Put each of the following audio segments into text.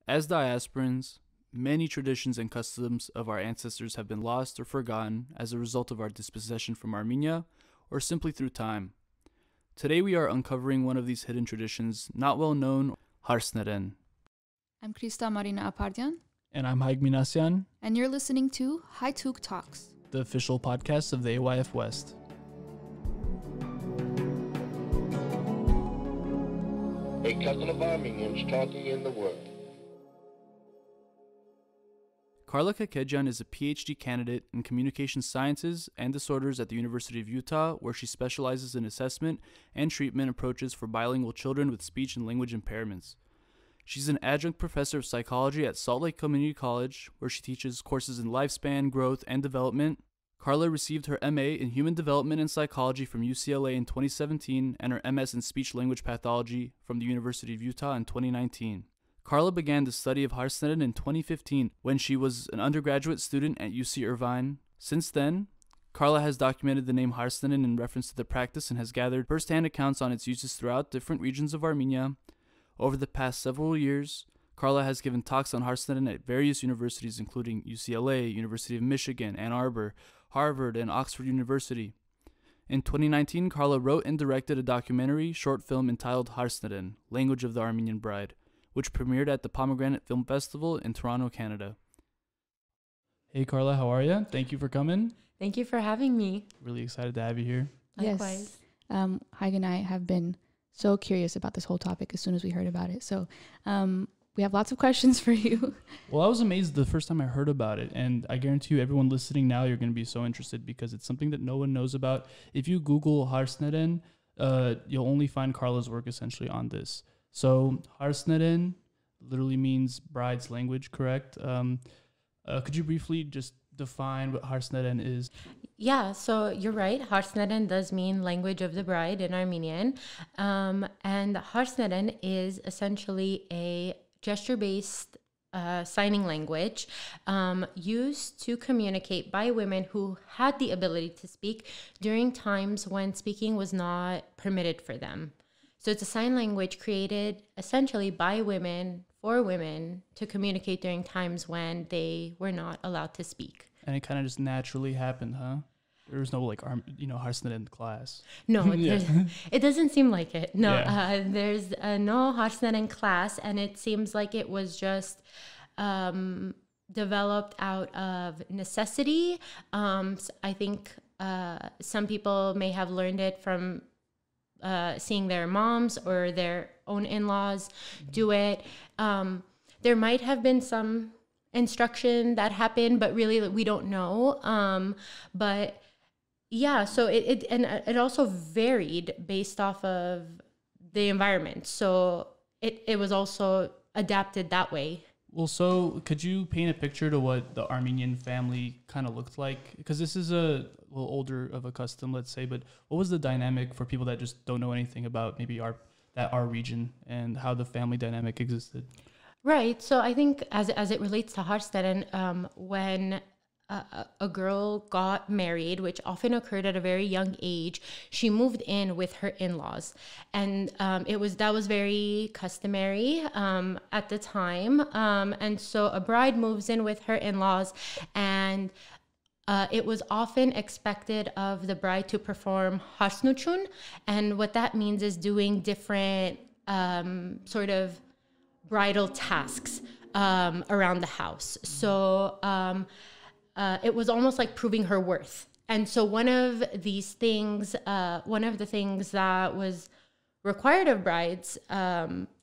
As diasporans, many traditions and customs of our ancestors have been lost or forgotten as a result of our dispossession from Armenia, or simply through time. Today we are uncovering one of these hidden traditions, not well known, Harsneren. I'm Krista Marina Apardian. And I'm Haig Minasyan, And you're listening to High-Tuk Talks, the official podcast of the AYF West. A cousin of Armenians talking in the world. Carla Kekejian is a PhD candidate in communication sciences and disorders at the University of Utah, where she specializes in assessment and treatment approaches for bilingual children with speech and language impairments. She's an adjunct professor of psychology at Salt Lake Community College, where she teaches courses in lifespan, growth, and development. Carla received her MA in Human Development and Psychology from UCLA in 2017 and her MS in Speech-Language Pathology from the University of Utah in 2019. Carla began the study of Harsneren in 2015 when she was an undergraduate student at UC Irvine. Since then, Carla has documented the name Harsneren in reference to the practice and has gathered first-hand accounts on its uses throughout different regions of Armenia. Over the past several years, Carla has given talks on Harsneren at various universities including UCLA, University of Michigan, Ann Arbor, Harvard, and Oxford University. In 2019, Carla wrote and directed a documentary short film entitled Harsneren, Language of the Armenian Bride, which premiered at the Pomegranate Film Festival in Toronto, Canada. Hey Carla, how are you? Thank you for coming. Thank you for having me. Really excited to have you here. Likewise. Yes. Haig and I have been so curious about this whole topic as soon as we heard about it. So we have lots of questions for you. Well, I was amazed the first time I heard about it, and I guarantee you everyone listening now, you're going to be so interested because it's something that no one knows about. If you Google Harsneren, you'll only find Carla's work essentially on this. So Harsneren literally means bride's language, correct? Could you briefly just define what Harsneren is? Yeah, so you're right. Harsneren does mean language of the bride in Armenian. And Harsneren is essentially a gesture-based signing language used to communicate by women who had the ability to speak during times when speaking was not permitted for them. So it's a sign language created essentially by women, for women, to communicate during times when they were not allowed to speak. And it kind of just naturally happened, huh? There was no Harsneren class. No, Yeah. it doesn't seem like it. No, Yeah. There's no Harsneren class, and it seems like it was just developed out of necessity. I think some people may have learned it from seeing their moms or their own in-laws do it. There might have been some instruction that happened, but really we don't know. But yeah, so it also varied based off of the environment. So it was also adapted that way. Well, so could you paint a picture to what the Armenian family kind of looked like? Because this is a little older of a custom, let's say, but what was the dynamic for people that just don't know anything about maybe our region and how the family dynamic existed? Right. So I think as it relates to Harsneren, when a girl got married, which often occurred at a very young age, she moved in with her in-laws, and that was very customary at the time. And so a bride moves in with her in-laws, and it was often expected of the bride to perform harsnuchun, and what that means is doing different sort of bridal tasks around the house. So it was almost like proving her worth. And so one of the things that was required of brides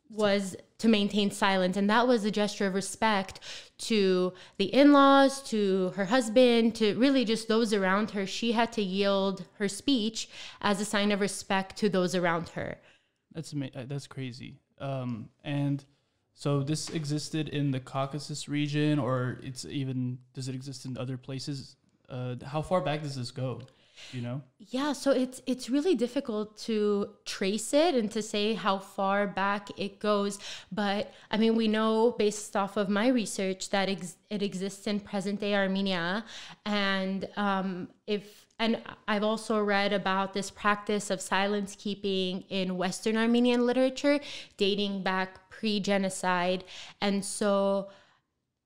was to maintain silence. And that was a gesture of respect to the in-laws, to her husband, to really just those around her. She had to yield her speech as a sign of respect to those around her. That's crazy. And so this existed in the Caucasus region, or does it exist in other places? How far back does this go? You know? Yeah, so it's really difficult to trace it and to say how far back it goes. But I mean, we know based off of my research that it exists in present day Armenia, and I've also read about this practice of silence keeping in Western Armenian literature dating back pre-genocide, and so,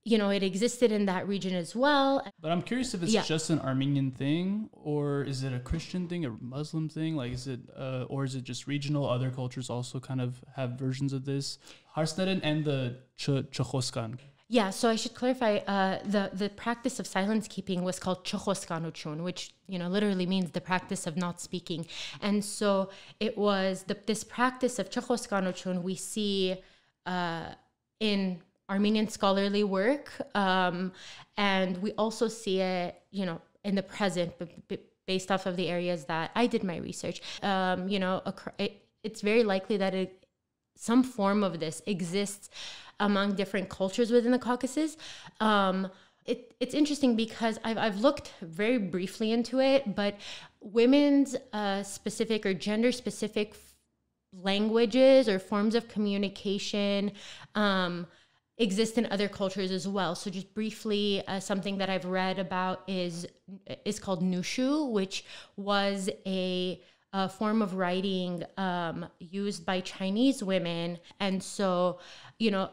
you know, it existed in that region as well. But I'm curious if it's just an Armenian thing, or is it a Christian thing, a Muslim thing? Like, is it, or is it just regional? Other cultures also kind of have versions of this. Harsneren and the Chkhoskan. Yeah, so I should clarify, the practice of silence keeping was called Chkhoskanuchun, which, you know, literally means the practice of not speaking. And so it was this practice of Chkhoskanuchun we see in Armenian scholarly work, and we also see it, you know, in the present, based off of the areas that I did my research. You know, it's very likely that some form of this exists among different cultures within the Caucasus. It's interesting because I've looked very briefly into it, but women's specific or gender specific languages or forms of communication exist in other cultures as well. So just briefly, something that I've read about is called Nushu, which was a form of writing used by Chinese women. And so, you know,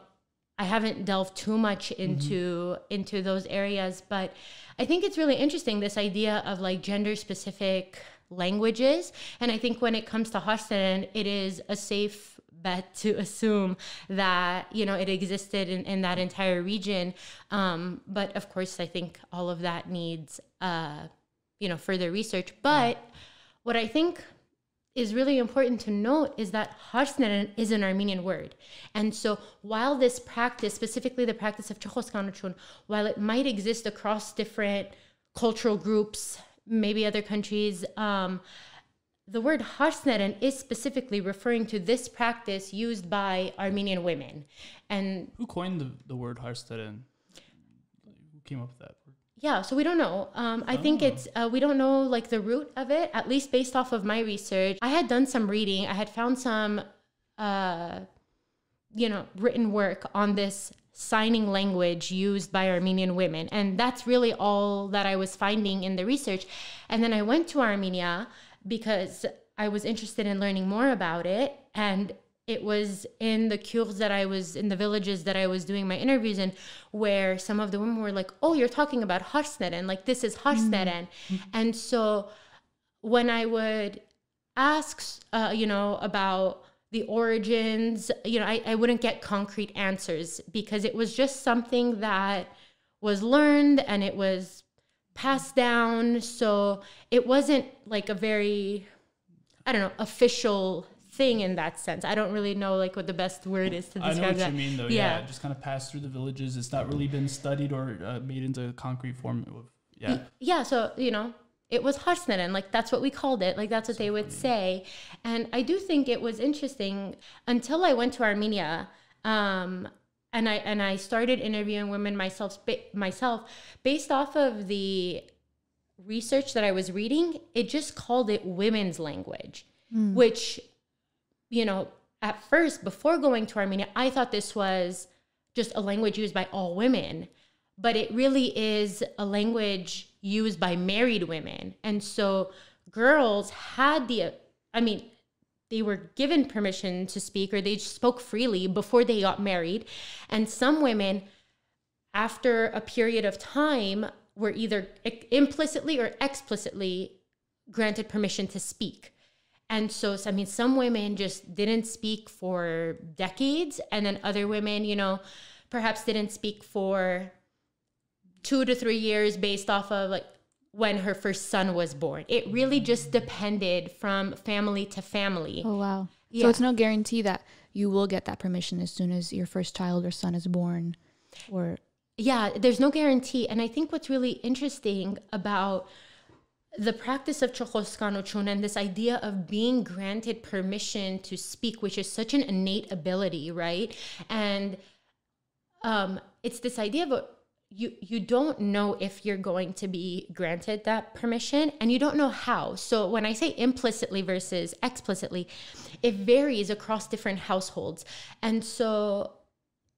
I haven't delved too much into those areas, but I think it's really interesting, this idea of like gender specific languages. And I think when it comes to Harsneren, it is a safe bet to assume that, you know, it existed in that entire region. But of course, I think all of that needs, you know, further research. But what I think is really important to note is that Harsneren is an Armenian word. And so while this practice, specifically the practice of Chkhoskanuchun, while it might exist across different cultural groups, maybe other countries, the word Harsneren is specifically referring to this practice used by Armenian women. And who coined the word Harsneren? Who came up with that word? Yeah, so we don't know. I think it's, we don't know like the root of it, at least based off of my research. I had done some reading. I had found some, you know, written work on this signing language used by Armenian women. And that's really all that I was finding in the research. And then I went to Armenia because I was interested in learning more about it. And it was in the Kurds that I was, in the villages that I was doing my interviews in, where some of the women were like, oh, you're talking about Harsneren, like this is Harsneren. And so when I would ask, you know, about the origins, you know, I wouldn't get concrete answers because it was just something that was learned and it was passed down. So it wasn't like a very, I don't know, official thing in that sense. I don't really know like what the best word is to describe that. I know what you mean though. Yeah. Just kind of passed through the villages. It's not really been studied or made into concrete form. Yeah. So, you know, it was Harsneren, like that's what we called it. Like that's what they would say. And I do think it was interesting until I went to Armenia, and I started interviewing women myself based off of the research that I was reading. It just called it women's language, which, you know, at first, before going to Armenia, I thought this was just a language used by all women, but it really is a language used by married women. And so girls had they were given permission to speak, or they spoke freely before they got married. And some women, after a period of time, were either implicitly or explicitly granted permission to speak. And so, I mean, some women just didn't speak for decades. And then other women, you know, perhaps didn't speak for 2 to 3 years based off of like when her first son was born. It really just depended from family to family. Oh, wow. Yeah. So it's no guarantee that you will get that permission as soon as your first child or son is born, or... Yeah, there's no guarantee. And I think what's really interesting about the practice of Chkhoskanuchun and this idea of being granted permission to speak, which is such an innate ability, right? And it's this idea of, you don't know if you're going to be granted that permission, and you don't know how. So when I say implicitly versus explicitly, it varies across different households. And so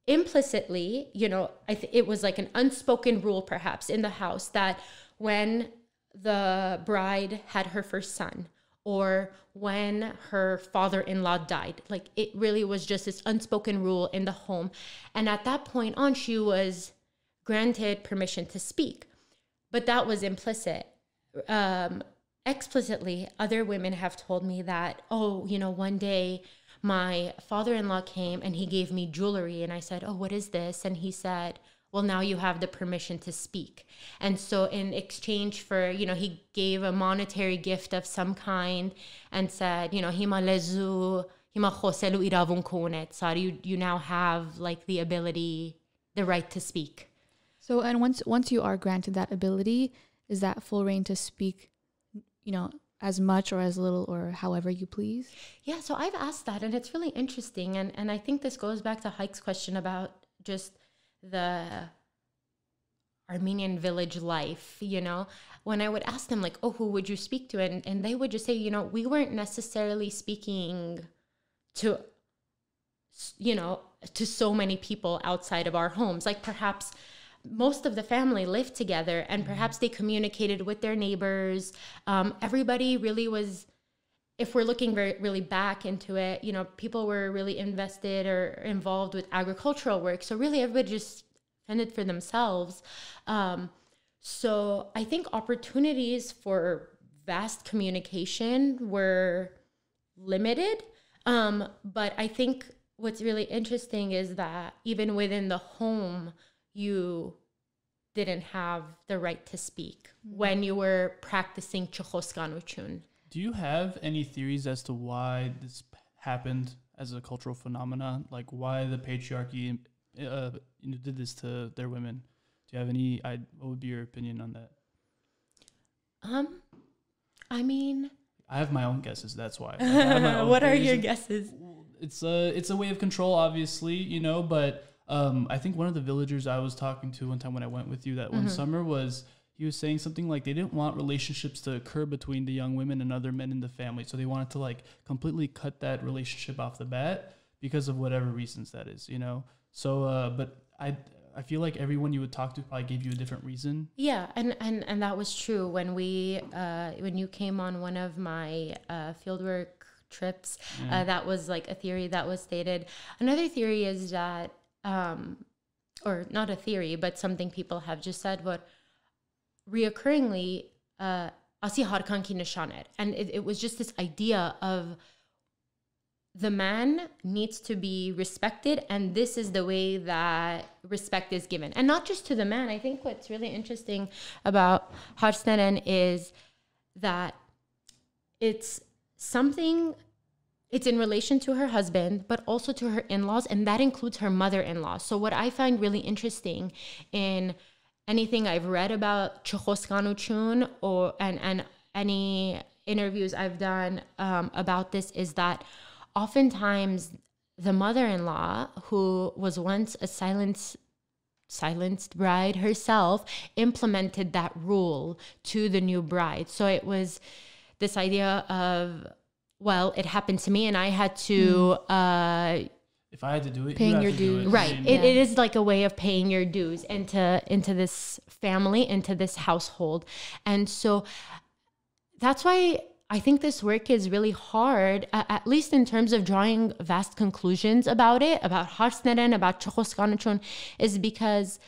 implicitly, you know, it was like an unspoken rule perhaps in the house that when the bride had her first son, or when her father-in-law died, like it really was just this unspoken rule in the home. And at that point on, she was granted permission to speak, but that was implicit. Explicitly, other women have told me that, oh, you know, one day my father-in-law came and he gave me jewelry, and I said, oh, what is this? And he said, well, now you have the permission to speak. And so in exchange for, you know, he gave a monetary gift of some kind and said, you know, you now have like the ability, the right to speak. So, and once you are granted that ability, is that full reign to speak, you know, as much or as little or however you please? Yeah, so I've asked that, and it's really interesting. And I think this goes back to Haik's question about just the Armenian village life, you know, when I would ask them like, oh, who would you speak to? And they would just say, you know, we weren't necessarily speaking to, you know, to so many people outside of our homes. Like perhaps most of the family lived together, and perhaps they communicated with their neighbors. Everybody really was, if we're looking really back into it, you know, people were really invested or involved with agricultural work. So really everybody just fended for themselves. So I think opportunities for vast communication were limited. But I think what's really interesting is that even within the home, you didn't have the right to speak when you were practicing Chukhoskanuchun. Do you have any theories as to why this happened as a cultural phenomenon? Like why the patriarchy did this to their women? Do you have any? What would be your opinion on that? I mean, I have my own guesses. That's why. What are your guesses? It's a way of control, obviously, you know. But I think one of the villagers I was talking to one time when I went with you that one summer he was saying something like they didn't want relationships to occur between the young women and other men in the family. So they wanted to like completely cut that relationship off the bat because of whatever reasons that is, you know? So, but I feel like everyone you would talk to probably gave you a different reason. Yeah. And that was true when when you came on one of my fieldwork trips, that was like a theory that was stated. Another theory is that, or not a theory, but something people have just said, but reoccurringly, asi harkanki nishaner. And it was just this idea of the man needs to be respected, and this is the way that respect is given. And not just to the man. I think what's really interesting about Harsneren is that it's in relation to her husband, but also to her in-laws, and that includes her mother-in-law. So what I find really interesting in anything I've read about Chukhoskanuchun and any interviews I've done about this is that oftentimes the mother-in-law, who was once a silenced bride herself, implemented that rule to the new bride. So it was this idea of, well, it happened to me and I had to if I had to do it, paying your dues. Right. It is like a way of paying your dues into this family, into this household. And so that's why I think this work is really hard, at least in terms of drawing vast conclusions about it, about Harsneren, about Chukhoskanuchun, is because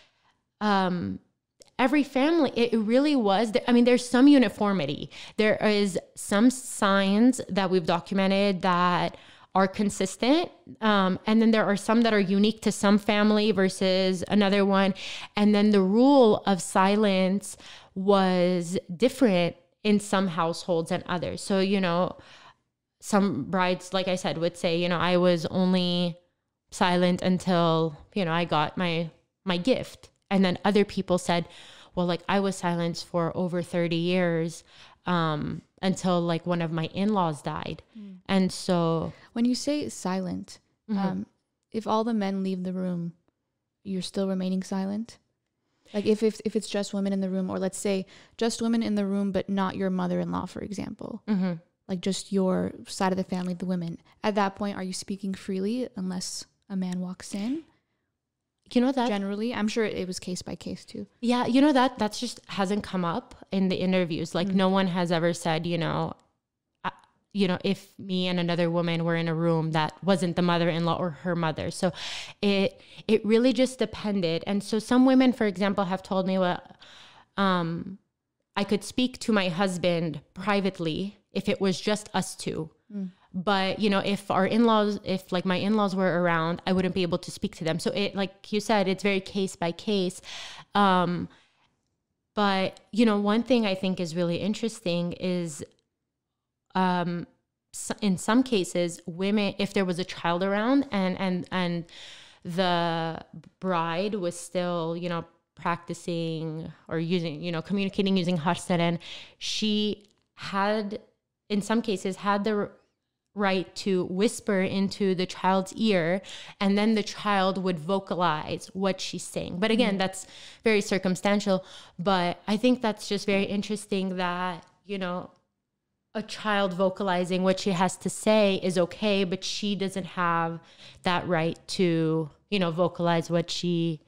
every family, it really was, I mean, there's some uniformity. There is some signs that we've documented that are consistent. And then there are some that are unique to some family versus another one. And then the rule of silence was different in some households and others. So, you know, some brides, like I said, would say, you know, I was only silent until, you know, I got my gift. And then other people said, well, like I was silenced for over 30 years until like one of my in-laws died. And so when you say silent, if all the men leave the room, you're still remaining silent? Like if it's just women in the room, or let's say just women in the room, but not your mother-in-law, for example, like just your side of the family, the women. At that point, are you speaking freely unless a man walks in? You know that generally, I'm sure it was case by case too. Yeah, you know that's just hasn't come up in the interviews. Like no one has ever said, if me and another woman were in a room that wasn't the mother-in-law or her mother. So it really just depended. And so some women, for example, have told me, well, I could speak to my husband privately if it was just us two. But, if like my in-laws were around, I wouldn't be able to speak to them. So it, like you said, it's very case by case. But, one thing I think is really interesting is, in some cases, women, if there was a child around and the bride was still, practicing or using, communicating using Harsneren, she had, in some cases, had the right to whisper into the child's ear, and then the child would vocalize what she's saying. But again, that's very circumstantial. But I think that's just very interesting that, a child vocalizing what she has to say is okay, but she doesn't have that right to, vocalize what she's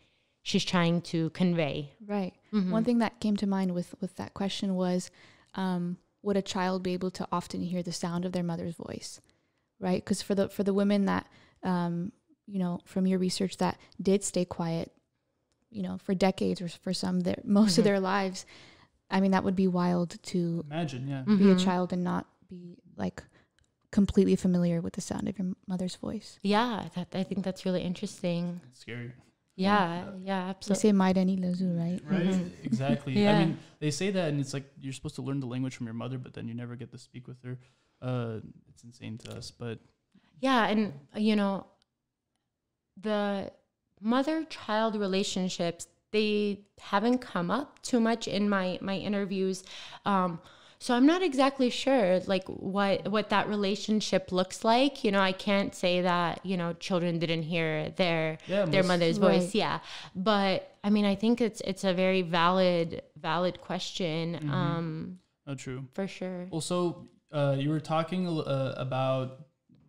trying to convey. Right. One thing that came to mind with that question was, would a child be able to often hear the sound of their mother's voice, right? Because for the women that, from your research, that did stay quiet, for decades or for some, most of their lives, I mean, that would be wild to imagine, be a child and not be like completely familiar with the sound of your mother's voice. Yeah, I think that's really interesting. It's scary. Yeah, absolutely. They say Maidani Lazu, right? Right, exactly. Yeah. I mean, they say that, and it's like you're supposed to learn the language from your mother, but then you never get to speak with her. It's insane to us, but yeah, and the mother-child relationships, they haven't come up too much in my interviews. So I'm not exactly sure like what that relationship looks like. I can't say that, children didn't hear their mother's voice. Yeah. But I mean, I think it's a very valid question. Oh, true. For sure. Also, you were talking about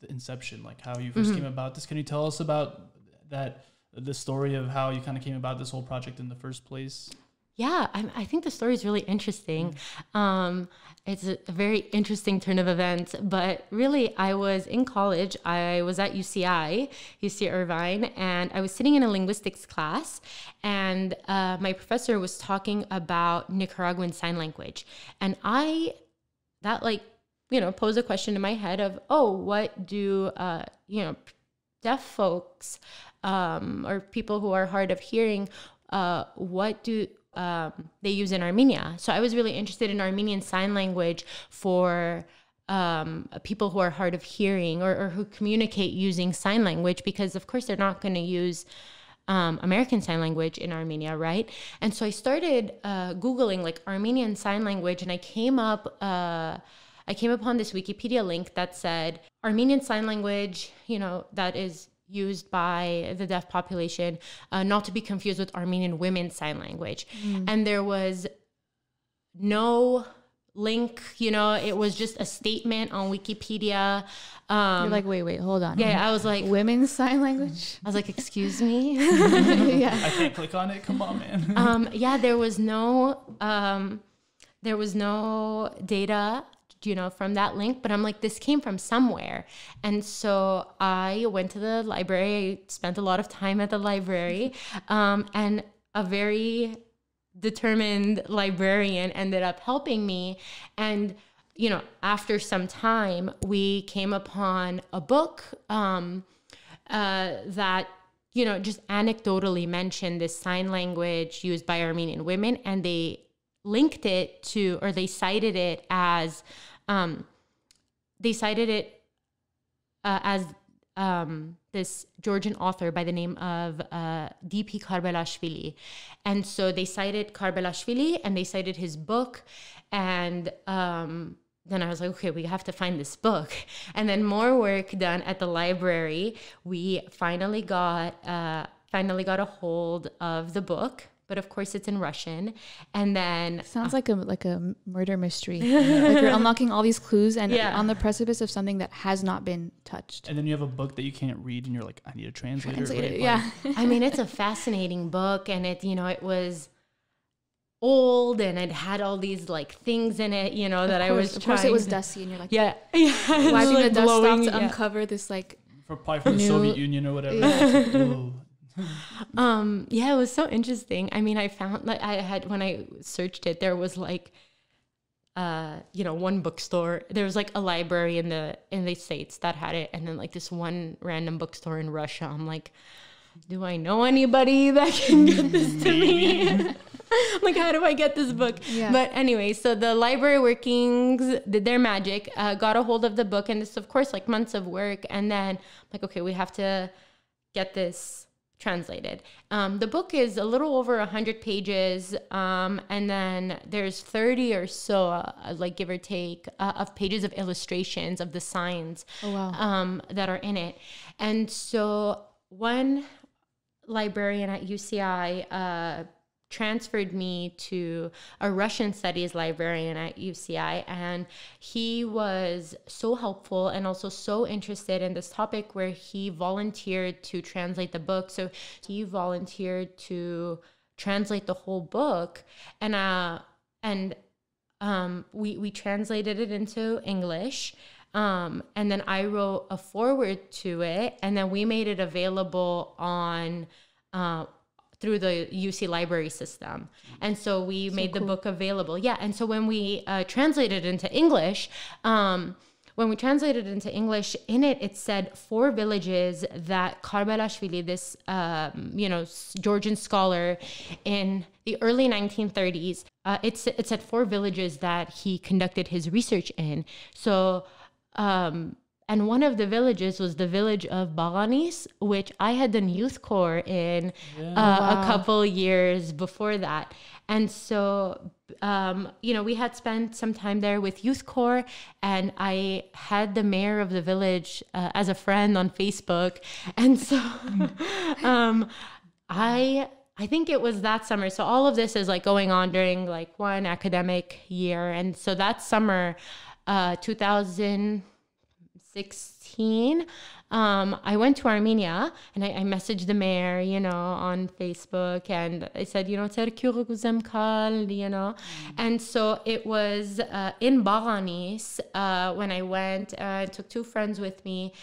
the inception, like how you first came about this. Can you tell us about that, the story of how you kind of came about this whole project in the first place? Yeah, I think the story is really interesting. It's a very interesting turn of events, but really I was in college. I was at UC Irvine, and I was sitting in a linguistics class, and my professor was talking about Nicaraguan Sign Language. And posed a question in my head of, what do, deaf folks or people who are hard of hearing, what do they use in Armenia? So I was really interested in Armenian Sign Language for people who are hard of hearing or who communicate using sign language, because of course they're not going to use American Sign Language in Armenia, right? And so I started Googling like Armenian Sign Language, and I came upon this Wikipedia link that said Armenian Sign Language, that is used by the deaf population, not to be confused with Armenian Women's Sign Language. And there was no link, it was just a statement on Wikipedia. You're like, wait, hold on. Yeah, I was like, Women's Sign Language? I was like, excuse me? Yeah. I can't click on it. Come on, man. Yeah, there was no data from that link, but I'm like, this came from somewhere. And so I went to the library. I spent a lot of time at the library, and a very determined librarian ended up helping me. And, after some time, we came upon a book that, just anecdotally mentioned this sign language used by Armenian women, and they linked it to, or they cited it as, this Georgian author by the name of D.P. Karbelashvili. And so they cited Karbelashvili and they cited his book. And then I was like, okay, we have to find this book. And then more work done at the library. We finally got a hold of the book but of course it's in Russian. And then sounds like a murder mystery. Like you're unlocking all these clues and on the precipice of something that has not been touched. And then you have a book that you can't read, and you're like, I need a translator. Right? Yeah. I mean, it's a fascinating book, and it, you know, it was old and it had all these like things in it, you know, that I was of course it was dusty, and you're like, wiping the dust off to uncover this like probably from the Soviet Union or whatever. Yeah, it was so interesting. I mean, I found like when I searched it, there was like you know, one bookstore, there was like a library in the States that had it, and then like this one random bookstore in Russia. I'm like, do I know anybody that can get this to me? Like, how do I get this book? Yeah. But anyway, so the library workings did their magic, got a hold of the book, and this, of course, like months of work. And then like, okay, we have to get this translated. The book is a little over 100 pages. And then there's 30 or so, like give or take, of pages of illustrations of the signs that are in it. And so one librarian at UCI transferred me to a Russian studies librarian at UCI, and he was so helpful and also so interested in this topic, where he volunteered to translate the book. So he volunteered to translate the whole book, and we translated it into English. And then I wrote a foreword to it, and then we made it available on through the UC library system. And so we made the book available. Yeah. And so when we translated it into English, in it, it said 4 villages that Karbalashvili, this, you know, Georgian scholar in the early 1930s, it said 4 villages that he conducted his research in. So, and one of the villages was the village of Baganis, which I had done youth corps in a couple years before that. And so, you know, we had spent some time there with youth corps, and I had the mayor of the village as a friend on Facebook. And so I think it was that summer. So all of this is like going on during like one academic year. And so that summer, 2016, I went to Armenia, and I messaged the mayor, you know, on Facebook, and I said, you know, you know. And so it was in Baganis when I went. I took 2 friends with me.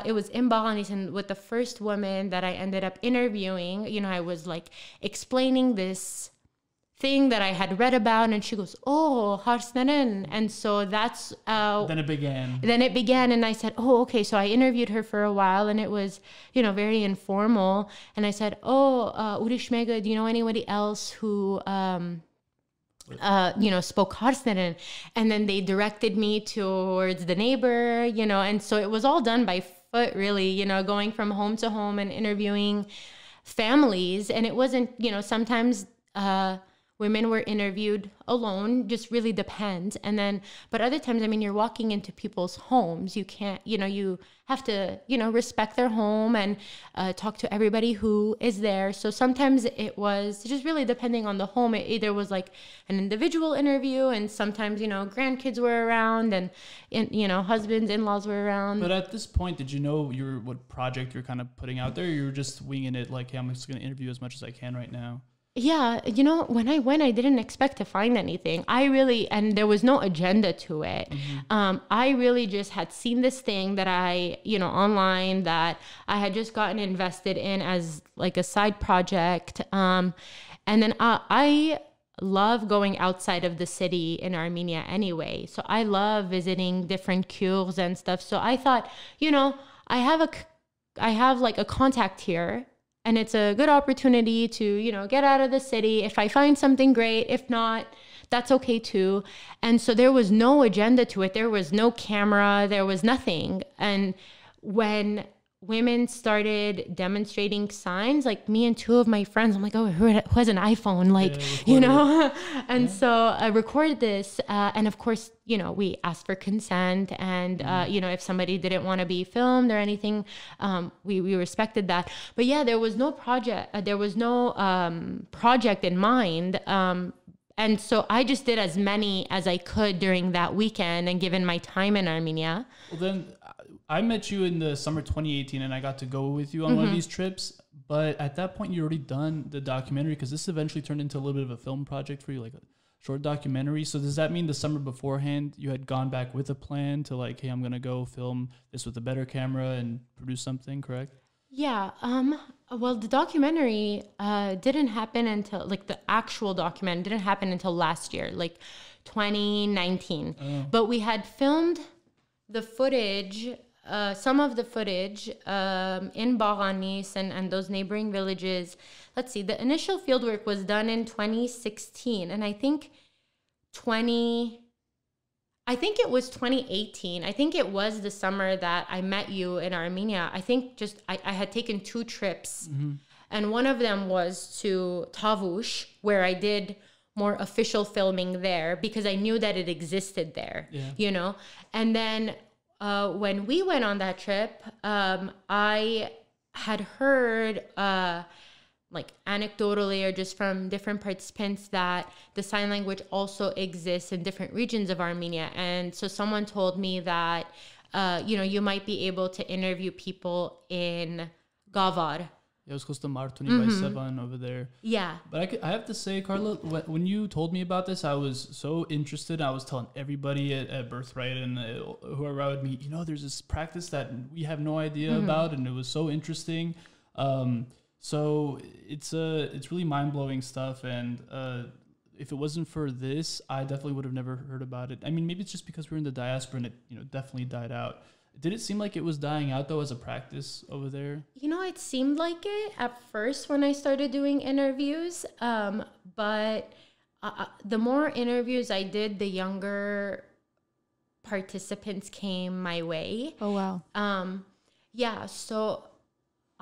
It was in Baganis, and with the first woman that I ended up interviewing, you know, I was like explaining this thing that I had read about, and she goes, oh, Harsneren. And so that's then it began, and I said, oh, okay. So I interviewed her for a while, and it was, you know, very informal. And I said, oh, Urishmega, do you know anybody else who you know, spoke Harsneren? And then they directed me towards the neighbor, you know. And so it was all done by foot, really, you know, going from home to home and interviewing families. And it wasn't, you know, sometimes women were interviewed alone, just really depends. And then, but other times, I mean, you're walking into people's homes. You can't, you know, you have to, you know, respect their home and talk to everybody who is there. So sometimes it was just really depending on the home. It either was like an individual interview, and sometimes, you know, grandkids were around, and you know, husbands, in-laws were around. But at this point, did you know what project you're kind of putting out there? You were just winging it, like, hey, I'm just going to interview as much as I can right now. Yeah, you know, when I went, I didn't expect to find anything. And there was no agenda to it. Mm-hmm. I really just had seen this thing that I, you know, online, that I had just gotten invested in as like a side project. And then I love going outside of the city in Armenia anyway. So I love visiting different cures and stuff. So I thought, you know, I have like a contact here, and it's a good opportunity to, you know, get out of the city. If I find something great, if not, that's okay too. And so there was no agenda to it. There was no camera. There was nothing. And when women started demonstrating signs, like me and two of my friends, I'm like, oh, who has an iPhone? Like, you know, and so I recorded this. And of course, you know, we asked for consent, and, you know, if somebody didn't want to be filmed or anything, we respected that. But yeah, there was no project in mind. And so I just did as many as I could during that weekend, and given my time in Armenia. Well, then I met you in the summer 2018, and I got to go with you on one of these trips. But at that point, you already done the documentary, because this eventually turned into a little bit of a film project for you, like a short documentary. So does that mean the summer beforehand, you had gone back with a plan to like, hey, I'm going to go film this with a better camera and produce something, correct? Yeah. Well, the documentary didn't happen until, like, the actual document didn't happen until last year, like 2019. But we had filmed the footage, some of the footage in Baranis and those neighboring villages. Let's see, the initial fieldwork was done in 2016, and I think it was 2018. I think it was the summer that I met you in Armenia. I think I had taken 2 trips, and one of them was to Tavush, where I did more official filming there because I knew that it existed there, you know? And then when we went on that trip, I had heard like anecdotally or just from different participants that the sign language also exists in different regions of Armenia. And so someone told me that, you know, you might be able to interview people in Gavar. Yeah, it was close to Martuni by Sevan over there. Yeah. But I have to say, Carla, when you told me about this, I was so interested. I was telling everybody at Birthright and whoever I would meet, you know, there's this practice that we have no idea about, and it was so interesting. So it's really mind-blowing stuff, and if it wasn't for this, I definitely would have never heard about it. I mean, maybe it's just because we're in the diaspora and it, you know, definitely died out. Did it seem like it was dying out, though, as a practice over there? You know, it seemed like it at first when I started doing interviews, but the more interviews I did, the younger participants came my way. Oh, wow. Yeah, so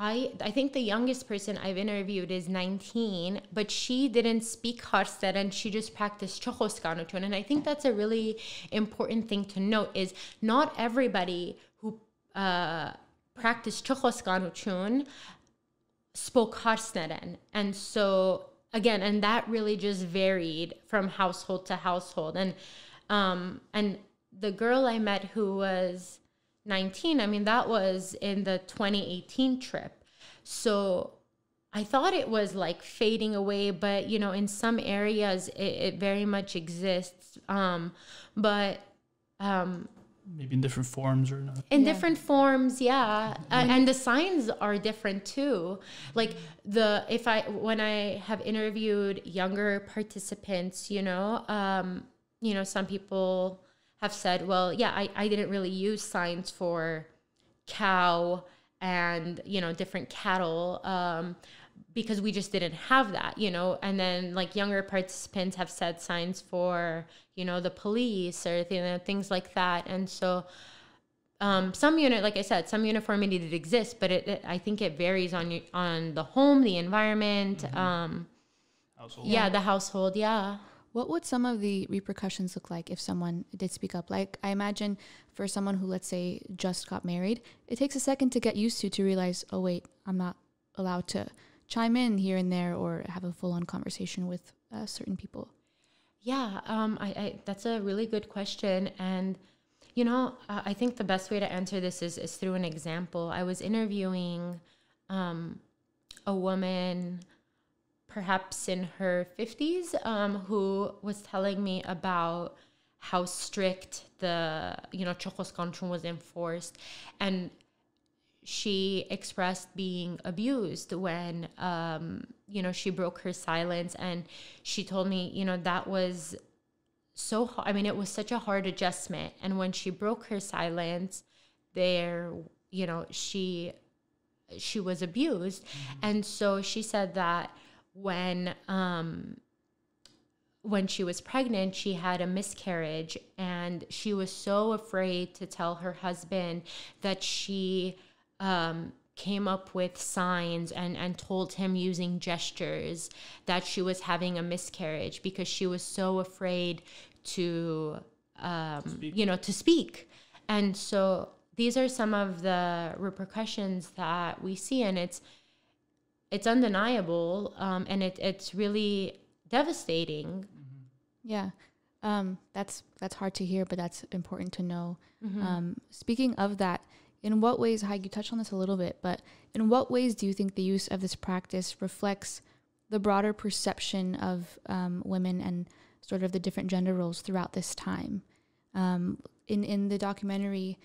I think the youngest person I've interviewed is 19, but she didn't speak Harsneren, she just practiced Chokhoskanuchun. And I think that's a really important thing to note, is not everybody who practiced Chokhoskanuchun spoke Harsneren. And so, again, and that really just varied from household to household. And the girl I met who was 19, I mean, that was in the 2018 trip. So I thought it was like fading away, but, you know, in some areas it very much exists. But maybe in different forms or not. In different forms, yeah. And the signs are different too. Like when I have interviewed younger participants, you know, some people have said, well, yeah, I didn't really use signs for cow and, you know, different cattle because we just didn't have that, you know. And then like younger participants have said signs for, you know, the police or things like that. And so like I said, some uniformity did exist, but I think it varies on the home, the environment, Household. Yeah, the household, yeah. What would some of the repercussions look like if someone did speak up? Like, I imagine for someone who, let's say, just got married, it takes a second to get used to realize, oh, wait, I'm not allowed to chime in here and there or have a full-on conversation with certain people. Yeah, that's a really good question. And, you know, I think the best way to answer this is through an example. I was interviewing a woman perhaps in her 50s, who was telling me about how strict the, you know, Chokhoskanuchun was enforced. And she expressed being abused when, you know, she broke her silence. And she told me, you know, that was so hard. I mean, it was such a hard adjustment. And when she broke her silence, you know, she was abused. And so she said that when she was pregnant, she had a miscarriage, and she was so afraid to tell her husband that she came up with signs and told him using gestures that she was having a miscarriage because she was so afraid to speak. And so these are some of the repercussions that we see, and it's undeniable, and it's really devastating. Yeah. That's hard to hear, but that's important to know. Mm-hmm. Speaking of that, in what ways, Haig, you touched on this a little bit, but in what ways do you think the use of this practice reflects the broader perception of women and sort of the different gender roles throughout this time? In the documentary,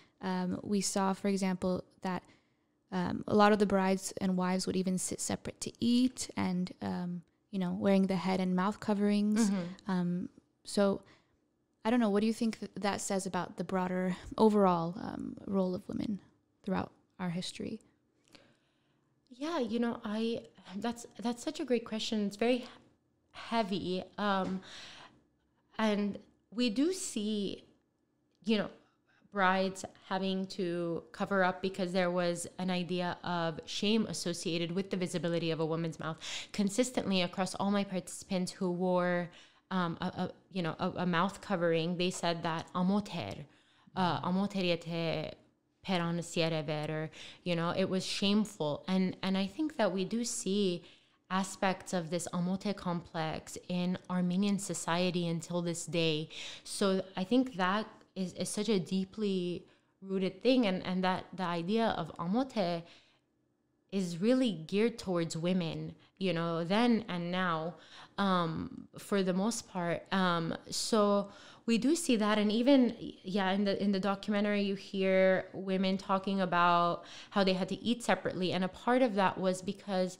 we saw, for example, that a lot of the brides and wives would even sit separate to eat and, wearing the head and mouth coverings. Mm-hmm. So I don't know, what do you think that says about the broader overall role of women throughout our history? Yeah, that's such a great question. It's very heavy. And we do see, brides having to cover up because there was an idea of shame associated with the visibility of a woman's mouth. Consistently across all my participants who wore a mouth covering, they said that amoter yete peranesiere, or it was shameful. And I think that we do see aspects of this amote complex in Armenian society until this day. So I think that is such a deeply rooted thing, and that the idea of amote is really geared towards women, then and now, for the most part. So we do see that, and even in the documentary, you hear women talking about how they had to eat separately, and a part of that was because,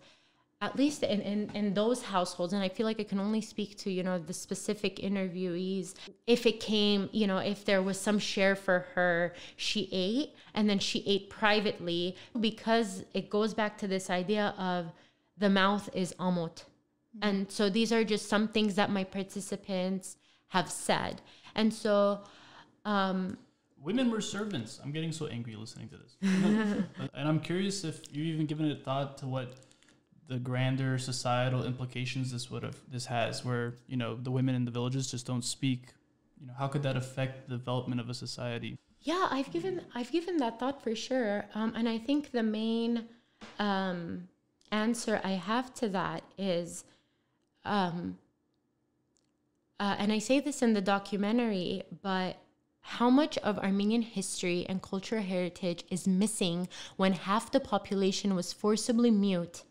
at least in those households, and I feel like I can only speak to, the specific interviewees, if it came, if there was some share for her, she ate, and then she ate privately, because it goes back to this idea of the mouth is amot. Mm-hmm. And so these are just some things that my participants have said. And so... women were servants. I'm getting so angry listening to this. And I'm curious if you've even given it thought to what the grander societal implications this has, where the women in the villages just don't speak. How could that affect the development of a society? Yeah, I've given that thought for sure, and I think the main answer I have to that is, and I say this in the documentary, but how much of Armenian history and cultural heritage is missing when half the population was forcibly mute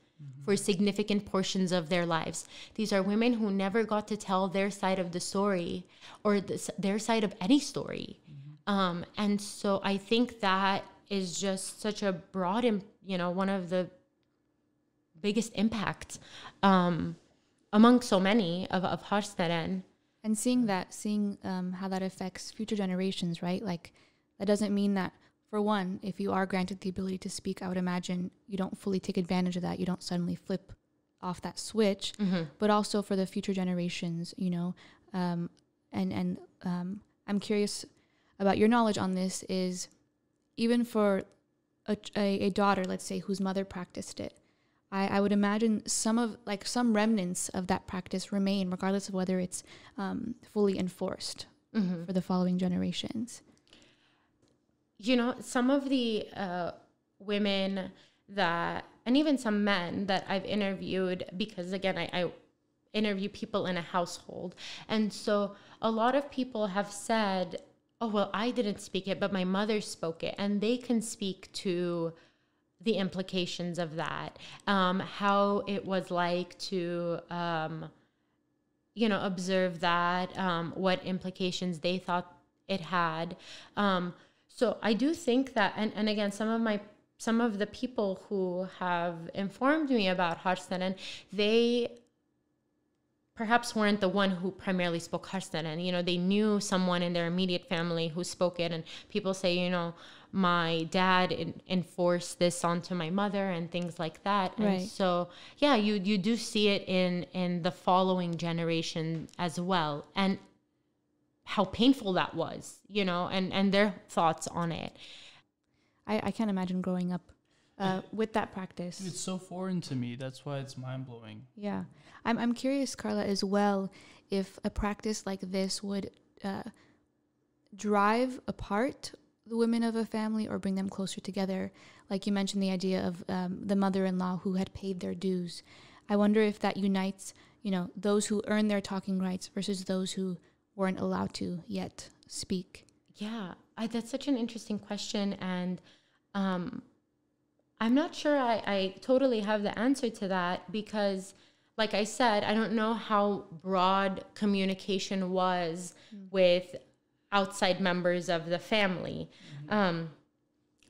for significant portions of their lives. These are women who never got to tell their side of the story, or their side of any story. And so I think that is just such a broad, one of the biggest impacts among so many of Harsneren. And seeing how that affects future generations, right? Like, that doesn't mean that, for one, if you are granted the ability to speak, I would imagine you don't fully take advantage of that. You don't suddenly flip off that switch, but also for the future generations, I'm curious about your knowledge on this. Is even for a daughter, let's say, whose mother practiced it, I would imagine some remnants of that practice remain, regardless of whether it's fully enforced for the following generations. Some of the women and even some men that I've interviewed, because again, I interview people in a household. And so a lot of people have said, oh, well, I didn't speak it, but my mother spoke it. And they can speak to the implications of that, how it was like to, observe that, what implications they thought it had. So I do think that, and again, some of the people who have informed me about Harsneren, they perhaps weren't the one who primarily spoke Harsneren. They knew someone in their immediate family who spoke it, and people say, my dad enforced this onto my mother and things like that. Right. And so, yeah, you do see it in the following generation as well. And how painful that was, and their thoughts on it. I can't imagine growing up with that practice. It's so foreign to me. That's why it's mind-blowing. Yeah. I'm curious, Carla, as well, if a practice like this would drive apart the women of a family or bring them closer together. Like you mentioned, the idea of the mother-in-law who had paid their dues. I wonder if that unites, those who earn their talking rights versus those who weren't allowed to yet speak. Yeah, that's such an interesting question. And I'm not sure I totally have the answer to that because, like I said, I don't know how broad communication was with outside members of the family.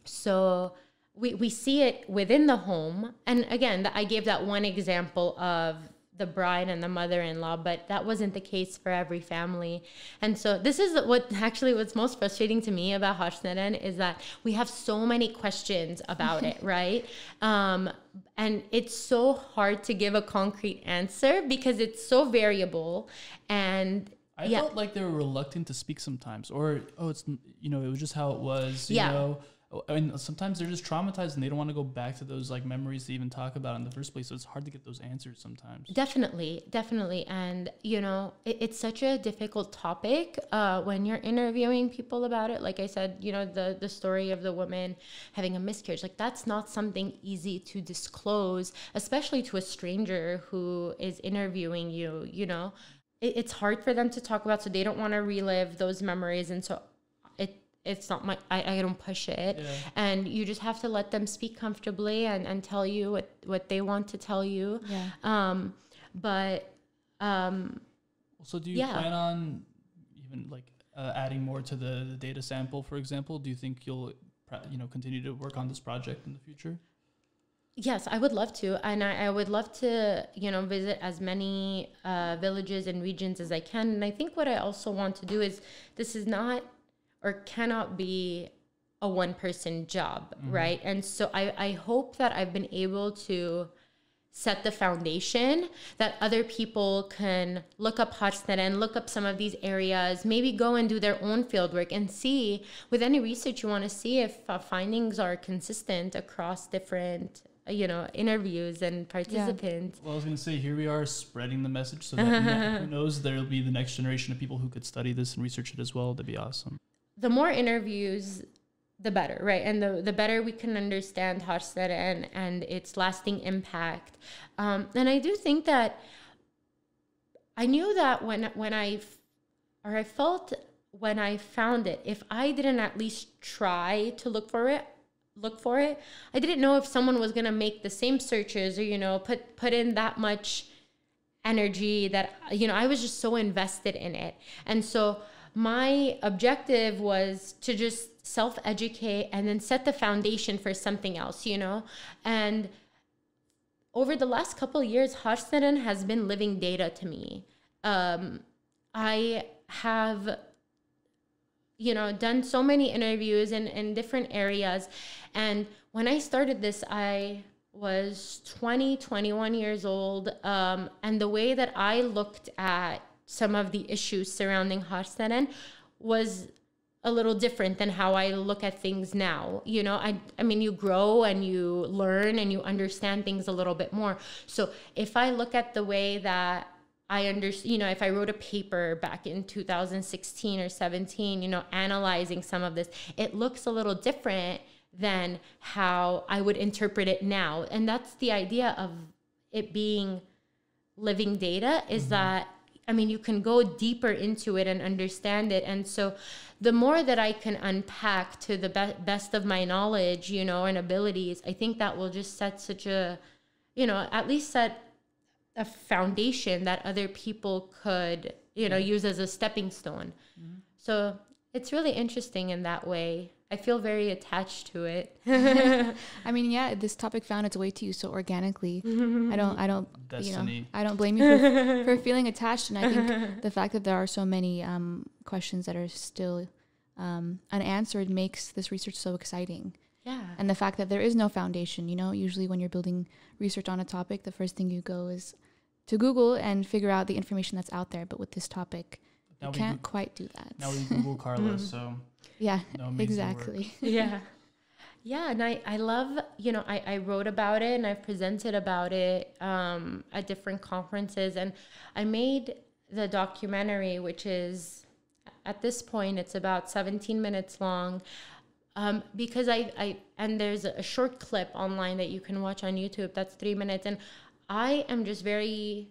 So we see it within the home. And again, I gave that one example of the bride and the mother-in-law, but that wasn't the case for every family. And so this is what's most frustrating to me about Harsneren is that we have so many questions about it, right? And it's so hard to give a concrete answer because it's so variable. And I felt like they were reluctant to speak sometimes, or, it's, it was just how it was, you know? I mean, sometimes they're just traumatized and they don't want to go back to those like memories to even talk about in the first place. So it's hard to get those answers sometimes. Definitely. And, it's such a difficult topic when you're interviewing people about it. Like I said, the story of the woman having a miscarriage, like that's not something easy to disclose, especially to a stranger who is interviewing you, It's hard for them to talk about, so they don't want to relive those memories. And so it's not I don't push it. Yeah. And you just have to let them speak comfortably and tell you what they want to tell you. Yeah. So do you plan on even like adding more to the data sample, for example? Do you think you'll continue to work on this project in the future? Yes, I would love to. And I would love to, visit as many villages and regions as I can. And I think what I also want to do is this is not or cannot be a one-person job, right? And so I hope that I've been able to set the foundation that other people can look up Harsneren, look up some of these areas, maybe go and do their own fieldwork and see, with any research you want to see if findings are consistent across different interviews and participants. Well, I was going to say, here we are spreading the message so that who knows, there'll be the next generation of people who could study this and research it as well. That'd be awesome. The more interviews, the better, right? And the better we can understand Harsneren and its lasting impact. And I do think that I knew that when I found it, if I didn't at least try to look for it, I didn't know if someone was going to make the same searches or, put in that much energy that, I was just so invested in it. And so my objective was to just self-educate and then set the foundation for something else, And over the last couple of years, Harsneren has been living data to me. I have, done so many interviews in different areas. And when I started this, I was 21 years old. And the way that I looked at some of the issues surrounding Harsneren was a little different than how I look at things now. I mean, you grow and you learn and you understand things a little bit more. So if I look at the way that I understand, if I wrote a paper back in 2016 or 17, analyzing some of this, it looks a little different than how I would interpret it now. And that's the idea of it being living data is that, you can go deeper into it and understand it. And so the more that I can unpack to the best of my knowledge, and abilities, I think that will just set such a, at least set a foundation that other people could, use as a stepping stone. So it's really interesting in that way. I feel very attached to it. This topic found its way to you so organically. I don't Destiny. I don't blame you for feeling attached. And I think the fact that there are so many questions that are still unanswered makes this research so exciting. Yeah. And the fact that there is no foundation, usually when you're building research on a topic, the first thing you go is to Google and figure out the information that's out there. But with this topic, you can't quite do that. Now we Google Carla, so... Yeah, no, exactly. Yeah. Yeah, and I love, I wrote about it and I've presented about it at different conferences. And I made the documentary, which is, at this point, it's about 17 minutes long. Because and there's a short clip online that you can watch on YouTube that's 3 minutes. And I am just very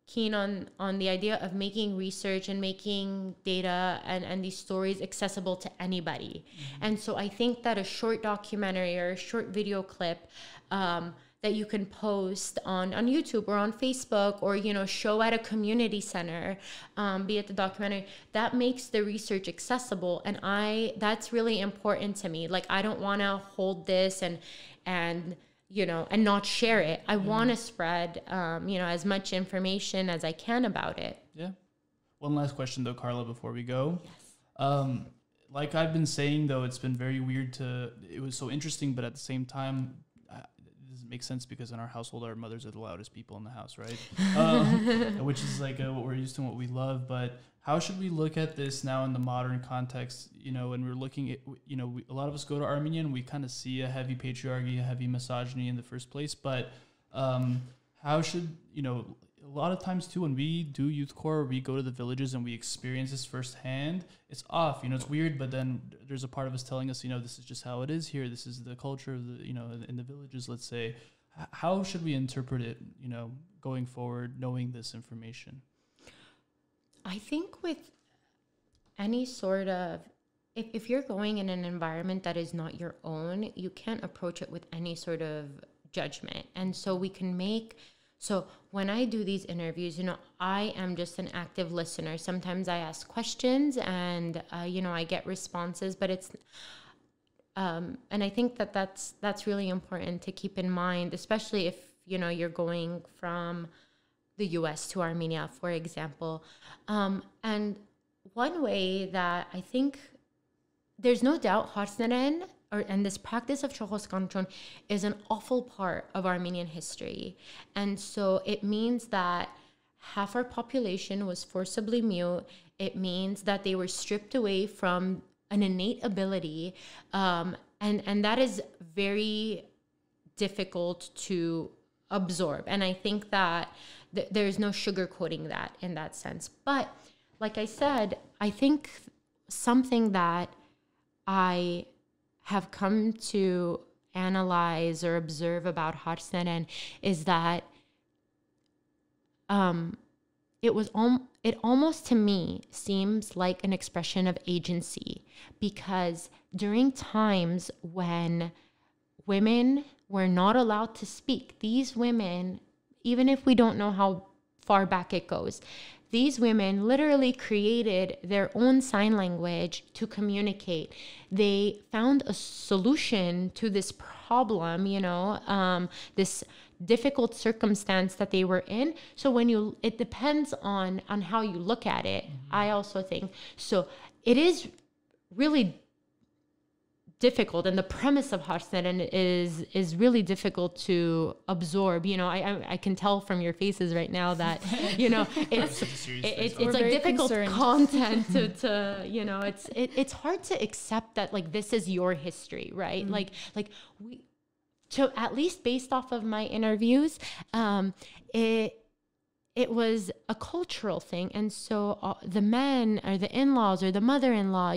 keen on the idea of making research and making data and these stories accessible to anybody. And so I think that a short documentary or a short video clip that you can post on YouTube or on Facebook, or show at a community center, be it the documentary, that makes the research accessible. And that's really important to me. Like, I don't want to hold this and not share it. I want to spread, as much information as I can about it. Yeah. One last question though, Carla, before we go. Yes. Like I've been saying though, it's been very weird it was so interesting, but at the same time, it doesn't make sense because in our household, our mothers are the loudest people in the house, right? Which is like what we're used to and what we love. But how should we look at this now in the modern context? When we're looking at, a lot of us go to Armenian, we kind of see a heavy patriarchy, a heavy misogyny in the first place. But how should, a lot of times too, when we do youth corps, we go to the villages and we experience this firsthand, it's off, it's weird, but then there's a part of us telling us, this is just how it is here. This is the culture of the, in the villages, let's say. How should we interpret it, going forward, knowing this information? I think with any sort of, if you're going in an environment that is not your own, you can't approach it with any sort of judgment. And so so when I do these interviews, I am just an active listener. Sometimes I ask questions and, I get responses, but it's, and I think that's really important to keep in mind, especially if, you're going from the US to Armenia, for example. And one way that I think there's no doubt Harsneren and this practice of Chokhoskanchon is an awful part of Armenian history. And so it means that half our population was forcibly mute. It means that they were stripped away from an innate ability. And that is very difficult to absorb. And I think that there's no sugarcoating that in that sense. But like I said, I think something that I have come to analyze or observe about Harsneren is that it almost to me seems like an expression of agency, because during times when women were not allowed to speak, these women, even if we don't know how far back it goes, these women literally created their own sign language to communicate. They found a solution to this problem, this difficult circumstance that they were in. So it depends on how you look at it. I also think so. It is really difficult, and the premise of Harsneren is really difficult to absorb. I can tell from your faces right now that it's like difficult content to it's hard to accept that, like, this is your history, right? So at least based off of my interviews, it was a cultural thing. And so the men or the in-laws or the mother-in-law,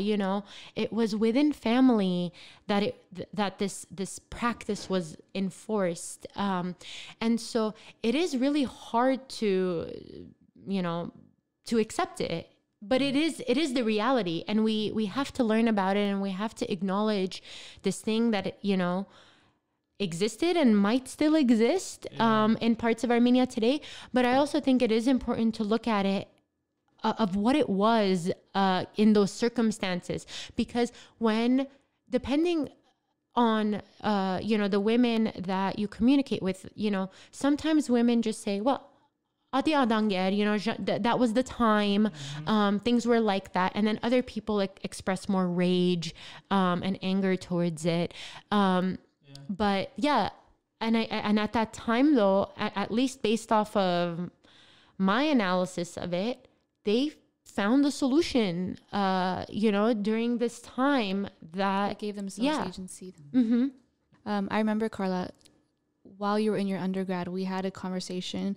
it was within family that this practice was enforced. And so it is really hard to accept it. But it is the reality. And we have to learn about it, and we have to acknowledge this thing that, existed and might still exist in parts of Armenia today. But I also think it is important to look at it of what it was in those circumstances, because depending on the women that you communicate with, sometimes women just say, well, that was the time, things were like that. And then other people express more rage and anger towards it. But yeah, and at that time though, at least based off of my analysis of it, they found the solution, during this time that gave themselves agency. I remember, Carla, while you were in your undergrad, we had a conversation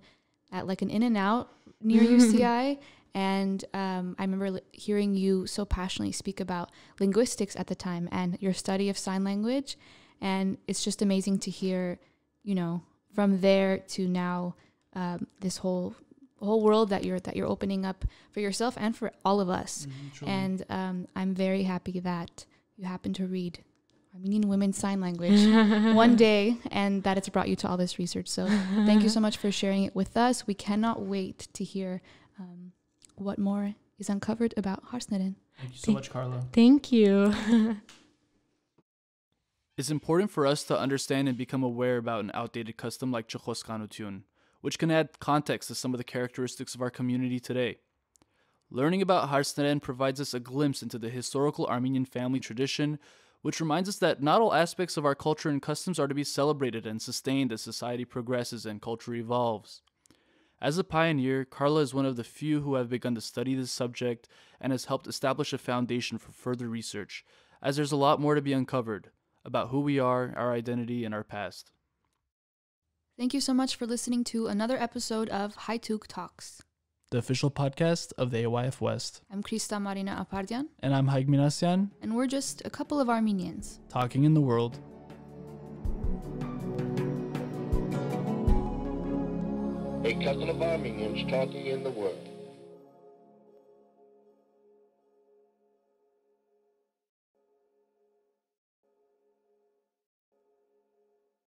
at like an In-N-Out near UCI. And I remember hearing you so passionately speak about linguistics at the time and your study of sign language. And it's just amazing to hear, you know, from there to now, this whole world that you're opening up for yourself and for all of us. And I'm very happy that you happen to read Armenian Women's Sign Language one day, and that it's brought you to all this research. So thank you so much for sharing it with us. We cannot wait to hear what more is uncovered about Harsneren. Thank you so much, Carla. Thank you. It's important for us to understand and become aware about an outdated custom like Chokoskanutun, which can add context to some of the characteristics of our community today. Learning about Harsneren provides us a glimpse into the historical Armenian family tradition, which reminds us that not all aspects of our culture and customs are to be celebrated and sustained as society progresses and culture evolves. As a pioneer, Carla is one of the few who have begun to study this subject and has helped establish a foundation for further research, as there's a lot more to be uncovered about who we are, our identity, and our past. Thank you so much for listening to another episode of Haituk Talks, the official podcast of the AYF West. I'm Krista Marina Apardian. And I'm Haig Minasyan. And we're just a couple of Armenians talking in the world. A couple of Armenians talking in the world.